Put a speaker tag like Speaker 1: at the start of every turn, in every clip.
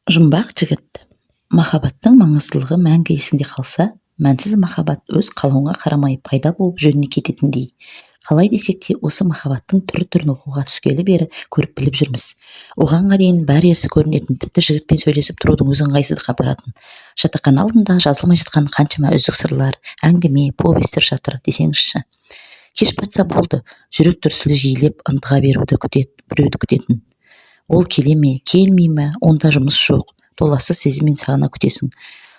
Speaker 1: Жұмбақ жігіт. Махаббаттың маңыздылығы мәңгі есіңде қалса, мәнсіз махаббат өз қалауыңа қарамай пайда болып жөніне кететіндей. Қалай десек те, осы махаббаттың түрі-түрін оқуға түскелі бері көріп біліп жүрміз. Оғанға дейін бәрі ерсі көрінетін, тіпті жігітпен сөйлесіп тұрудың өзі ыңғайсыздық апаратын. Жатақхана алдында жазылмай жатқан қаншама үздік сырлар, әңгіме, повестер жатыр десеңізші. Кеш батса болды, жүрек дүрсілі жиілеп ынтыға біреуді күтетін. Ол келе ме, келмей ме, онда жұмыс жоқ, толассыз сезіммен сағына күтесің.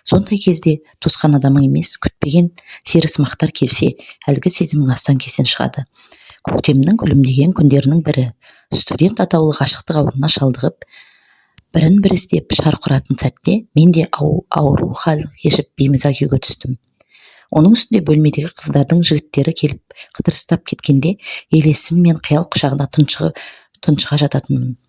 Speaker 1: Сондай кезде тосқан адамың емес, күтпеген серісмақтар келсе, әлгі сезімің астан-кестен шығады. Көктемнің күлімдеген күндерінің бірі, студент атаулы ғашықтық ауруына шалдығып, бірін-бірі іздеп шарқ ұратын сәтте, мен де ауру хал кешіп беймаза күйге түстім. Оның үстінде бөлмедегі қыздардың жігіттері келіп қыдырыстап кеткенде, елесім мен қиял құшағына тұншыға жататынмын.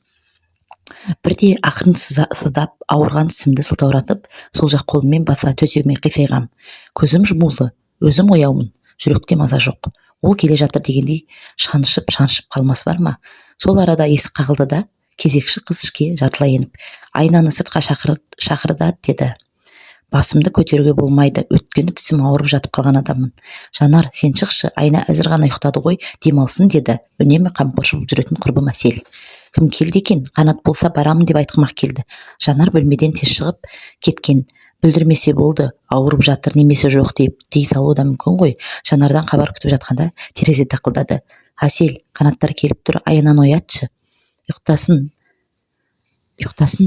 Speaker 1: Бірде ақырын сыздап, ауырған тісімді сылтауратып, сол жақ қолыммен баса төсегіме қисайғам. Көзім жұмулы, өзім ояумын, жүректе маза жоқ. Ол келе жатыр дегендей шаншып қалмас бар ма? Сол арада есік қағылды да, кезекші қыз ішке жартылай еніп, айнаны сыртқа шақырды деді. Басымды көтеруге болмайды, өткені тісім ауырып жатып қалған адаммын. Жанар, сен шықшы, айна әзір ғана ұйықтады ғой, демалсын деді, үнемі қамқоршы болып жүретін құрбым Әсел. Кім келді екен? Қанат болса барамын деп айтқым-ақ келді. Жанар бөлмеден тез шығып кеткен. Білдірмесе болды, ауырып жатыр немесе жоқ деп дей салуы да мүмкін ғой. Жанардан хабар күтіп жатқанда терезе тақылдады. Әсел, Қанаттар келіп тұр, айнаны оятшы. Ұйықтасын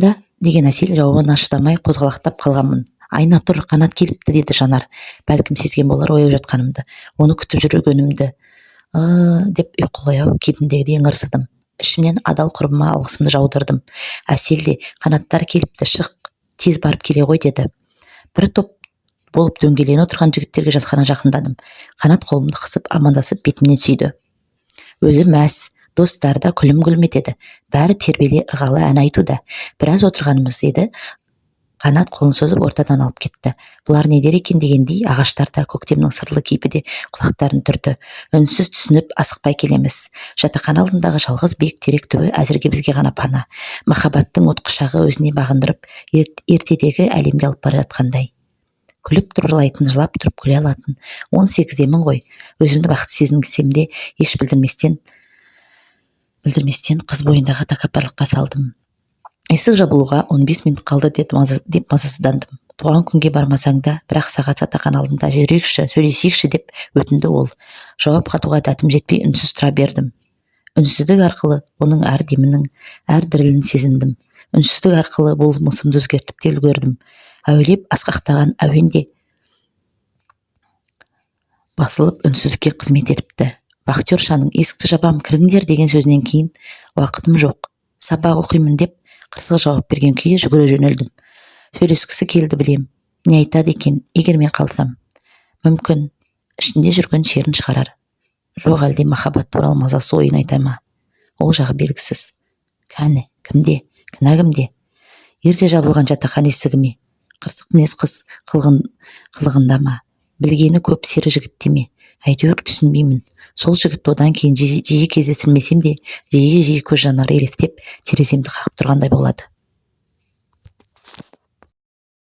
Speaker 1: да деген Әсел жауабына шыдамай қозғалақтап қалғанмын. Айна тұр, Қанат келіпті деді Жанар. Бәлкім сезген болар ояу жатқанымды. Оны күтіп жүргенімді деп ұйқылы-ояу кейпімдегідей ыңырсыдым. Ішімнен адал құрбыма алғысымды жаудырдым. Әсел де, Қанаттар келіпті, шық, тез барып келе ғой деді. Bir топ болып дөңгелене отырған жігіттерге жатақхана жақындадым. Қанат қолымды қысып амандасып бетімнен сүйді. Өзі мәз, достар да күлім-күлім етеді. Бәрі тербеле ырғалы ән айтуда. Біраз отырғанымыз еді, Қанат қолын созып ортадан алып кетті. Бұлар не дер екен дегендей, ағаштарда көктемнің сырлы кейпі де құлақтарын түрді. Үнсіз түсініп асықпай келеміз. Жатақхана алдындағы жалғыз биік терек түбі әзірге бізге ғана пана. Махаббаттың от құшағы өзіне бағындырып, ертедегі әлемге алып бара жатқандай. Күліп тұрылайтын, жылап тұрып күле алатын. 18-демін ғой. Өзімді бақытты сезінгісем де еш білдірместен қыз бойындағы тәкаппарлыққа салдым. Есік жабылуға 15 минут қалды деп мазасыздандым. Туған күнге бармасаң да, бірақ сағат жатақхана алдында жүрейікші, сөйлесейікші деп өтінді ол. Жауап қатуға дәтім жетпей үнсіз тұра бердім. Үнсіздік арқылы оның әр демінің, әр дірілін сезіндім. Үнсіздік арқылы болмысымды өзгертіп те үлгердім. Әуелеп асқақтаған әуенде басылып үнсіздікке қызмет етіпті. Вахтершаның есікті жабам, кіріңдер деген сөзінен кейін уақытым жоқ, сабақ оқимын деп қырсық жауап берген күйі жүгіре жөнелдім. Сөйлескісі келді білем. Не айтады екен, егер мен қалсам? Мүмкін, ішінде жүрген шерін шығарар. Жоқ әлде махаббат туралы мазасы ойын айта ма? Ол жағы белгісіз. Кәне, кімде? Кінә кімде? Ерте жабылған жатақхана есігі ме? Қырсық мінез қыз қылығында ма? Білгені көп сері жігітте ме? Әйтеуір түсінбеймін. Сол жігітті одан кейін жиі кездестірмесем де, жиі көз жанары елестеп, тереземді қағып тұрғандай болады.